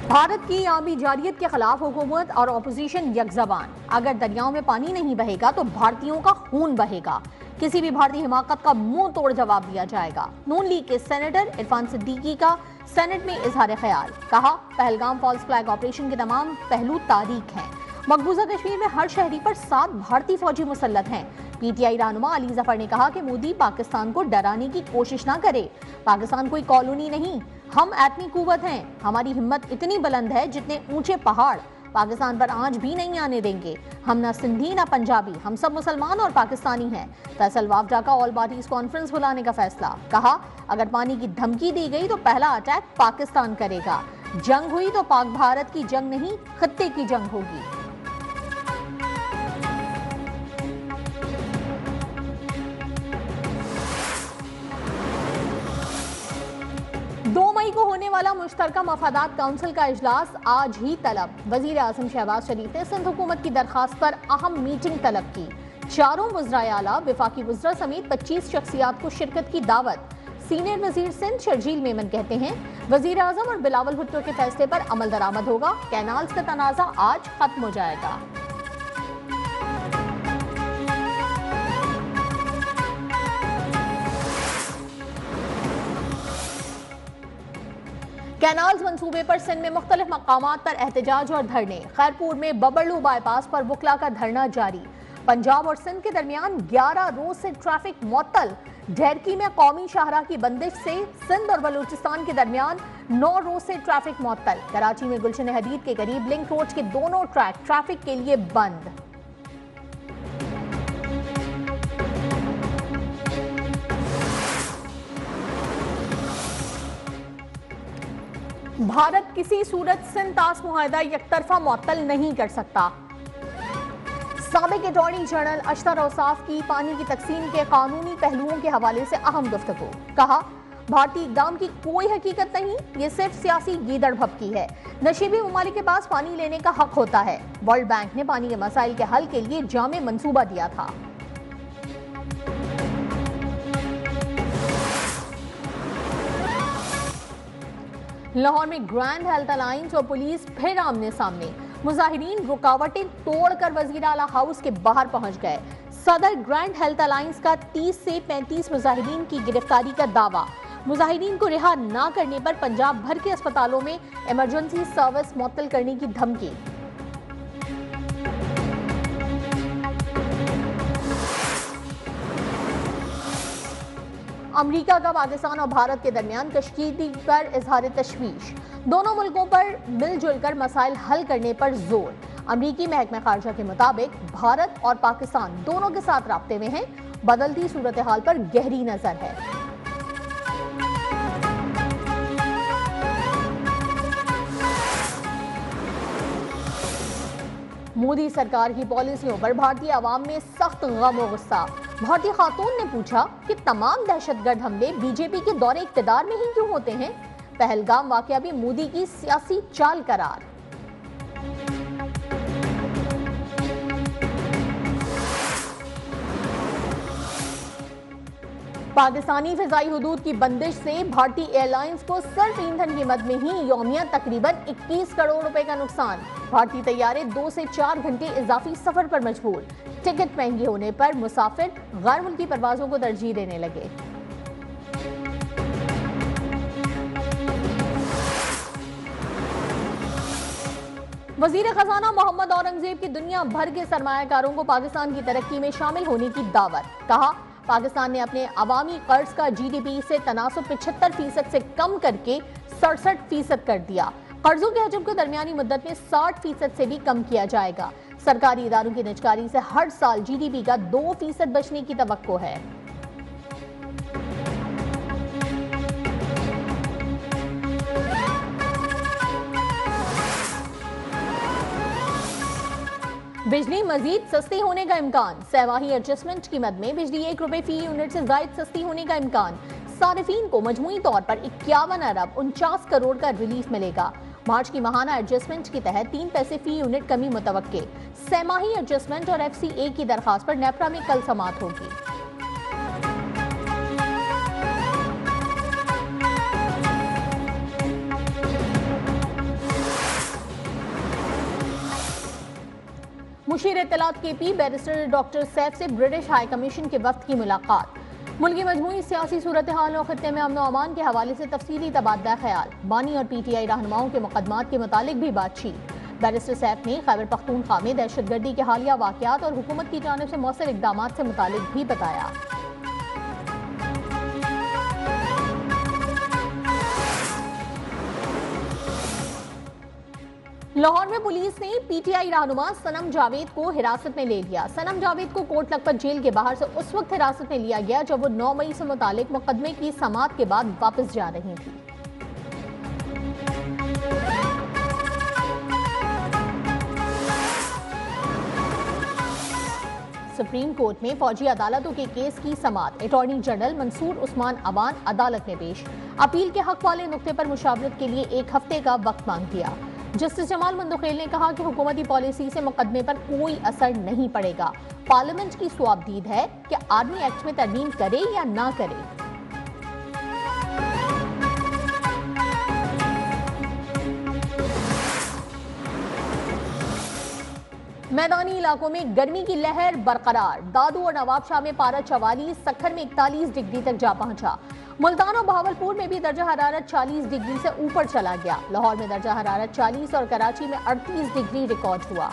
भारत की आमी जारियत के खिलाफ हुकूमत और अपोजिशन यकजबान। अगर दरियाओं में पानी नहीं बहेगा तो भारतीयों का खून बहेगा। किसी भी भारतीय हिमाकत का मुंह तोड़ जवाब दिया जाएगा। नून लीग के सेनेटर इरफान सिद्दीकी का सेनेट में इजहार ख्याल। कहा, पहलगाम फॉल्स फ्लैग ऑपरेशन के तमाम पहलू तारीख हैं। मकबूजा कश्मीर में हर शहरी पर 7 भारतीय फौजी मुसल्लत हैं। पीटीआई रहनुमा अली जफर ने कहा कि मोदी पाकिस्तान को डराने की कोशिश ना करे। पाकिस्तान कोई कॉलोनी नहीं, हम एटमी कुव्वत हैं। हमारी हिम्मत इतनी बुलंद है जितने ऊंचे पहाड़। पाकिस्तान पर आंच भी नहीं आने देंगे। हम ना सिंधी ना पंजाबी, हम सब मुसलमान और पाकिस्तानी हैं। फैसल वावडा का ऑल पार्टीज कॉन्फ्रेंस बुलाने का फैसला। कहा, अगर पानी की धमकी दी गई तो पहला अटैक पाकिस्तान करेगा। जंग हुई तो पाक भारत की जंग नहीं, खत्ते की जंग होगी। 2 मई को होने वाला मुश्तरका मफादात काउंसिल का इजलास आज ही तलब। वजीर आजम शहबाज शरीफ ने सिंध हुकूमत की दरखास्त पर अहम मीटिंग तलब की। चारों वज़राए आला, वफाकी वज़रा समेत 25 शख्सियात को शिरकत की दावत। सीनियर वजीर सिंध शर्जील मेमन कहते हैं, वजीर आजम और बिलावल भुट्टो के फैसले पर अमल दरामद होगा। कैनाल्स का तनाज़ा आज खत्म हो जाएगा। कैनाल्स मंसूबे पर सिंध में मुख्तलिफ मकामात पर एहतजाज और धरने। खैरपुर में बबरलू बाईपास पर वकला का धरना जारी। पंजाब और सिंध के दरमियान 11 रोज से ट्रैफिक मुअत्तल। ढेरकी में कौमी शाहराह की बंदिश से सिंध और बलूचिस्तान के दरमियान 9 रोज से ट्रैफिक मुअत्तल। कराची में गुलशन हदीद के करीब लिंक रोड के दोनों ट्रैक ट्रैफिक के लिए बंद। भारत किसी सूरत सिंध तास मुआहदा यकतरफा मुअत्तल नहीं कर सकता। साबिक अटॉर्नी जनरल अशतर औसाफ की पानी की तकसीम के कानूनी पहलुओं के हवाले से अहम गुफ्तगू। कहा, भारतीय इक़दाम की कोई हकीकत नहीं, ये सिर्फ सियासी गीदड़ भपकी है। नशीबी ममालिक के पास पानी लेने का हक होता है। वर्ल्ड बैंक ने पानी के मसाइल के हल के लिए जामे मंसूबा दिया था। लाहौर में ग्रैंड हेल्थ अलायंस और पुलिस फिर आमने सामने। मुजाहिरीन रुकावटें तोड़कर वजीर आला हाउस के बाहर पहुंच गए। सदर ग्रैंड हेल्थ अलायंस का 30 से 35 मुजाहिरीन की गिरफ्तारी का दावा। मुजाहिरीन को रिहा ना करने पर पंजाब भर के अस्पतालों में इमरजेंसी सर्विस मुअत्तल करने की धमकी। अमेरिका का पाकिस्तान और भारत के दरमियान कश्मीर पर इजहार तशवीश। दोनों मुल्कों पर मिलजुल कर मसाइल हल करने पर जोर। अमरीकी महकमा खारजा के मुताबिक भारत और पाकिस्तान दोनों के साथ राब्ते में हैं। बदलती सूरत हाल पर गहरी नजर है। मोदी सरकार की पॉलिसियों पर भारतीय आवाम में सख्त गम और गुस्सा। भारतीय खातून ने पूछा कि तमाम दहशतगर्द हमले बीजेपी के दौरे इक़्तिदार में ही क्यों होते हैं। पहलगाम वाक़या भी मोदी की सियासी चाल करार। पाकिस्तानी फिजाई हुदूद की बंदिश से भारतीय एयरलाइंस को सिर्फ ईंधन कीमत में ही यौमिया तकरीबन 21 करोड़ रुपए का नुकसान। भारतीय तैयारे 2 से 4 घंटे इजाफी सफर पर मजबूर। टिकट महंगे होने पर मुसाफिर गैर मुल्की परवाजों को तरजीह देने लगे। वजीर खजाना मोहम्मद औरंगजेब की दुनिया भर के सरमायाकारों को पाकिस्तान की तरक्की में शामिल होने की दावत। कहा, पाकिस्तान ने अपने अवामी कर्ज का जीडीपी से तनासुब 75% से कम करके 67% कर दिया। कर्जों के हजम को दरमियानी मुद्दत में 60% से भी कम किया जाएगा। सरकारी इदारों की निजकारी से हर साल जीडीपी का 2% बचने की तवक्को है। बिजली मजीद सस्ती होने का इम्कान। सहमाही एडजस्टमेंट कीमत में बिजली 1 रुपए फी यूनिट से जायद सस्ती होने का इम्कान। सारिफीन को मजमूई तौर पर 51 अरब 49 करोड़ का रिलीफ मिलेगा। मार्च की माहाना एडजस्टमेंट के तहत 3 पैसे फी यूनिट कमी मुतवक्के। सहमाही एडजस्टमेंट और FCA की दरखास्त पर नेपरा में कल समाअत होगी। मुशीर इत्तलात KP बैरिस्टर डॉक्टर सैफ से ब्रिटिश हाई कमीशन के वफ्द की मुलाकात। मुल्क की मजमूई सियासी सूरत हाल और खत्ते में अमन अमान के हवाले से तफसीली तबादला ख्याल। बानी और PTI रहनुमाओं के मुकदमात के मुतालिक भी बातचीत। बैरिस्टर सैफ ने खैबर पख्तूनख्वा में दहशतगर्दी के हालिया वाकयात और हुकूमत की जानिब से मौसर इकदाम से मुतालिक भी बताया। लाहौर में पुलिस ने PTI रहनुमा सनम जावेद को हिरासत में ले लिया। सनम जावेद को कोट लखपत जेल के बाहर से उस वक्त हिरासत में लिया गया जब वो 9 मई से मुतालिक मुकदमे की समाअत के बाद वापस जा रही थी। सुप्रीम कोर्ट में फौजी अदालतों के केस की समाअत। अटॉर्नी जनरल मंसूर उस्मान अवान अदालत में पेश। अपील के हक वाले नुक्ते पर मुशावरत के लिए 1 हफ्ते का वक्त मांग दिया। जस्टिस जमाल मंदुखेल ने कहा कि हुकूमती पॉलिसी से मुकदमे पर कोई असर नहीं पड़ेगा। पार्लियामेंट की स्वाबदीद है कि आर्मी एक्ट में तरमीम करे या ना करे। मैदानी इलाकों में गर्मी की लहर बरकरार। दादू और नवाबशाह में पारा 44, सक्खर में 41 डिग्री तक जा पहुंचा। मुल्तान और बहावलपुर में भी दर्जा हरारत 40 डिग्री से ऊपर चला गया। लाहौर में दर्जा हरारत 40 और कराची में 38 डिग्री रिकॉर्ड हुआ।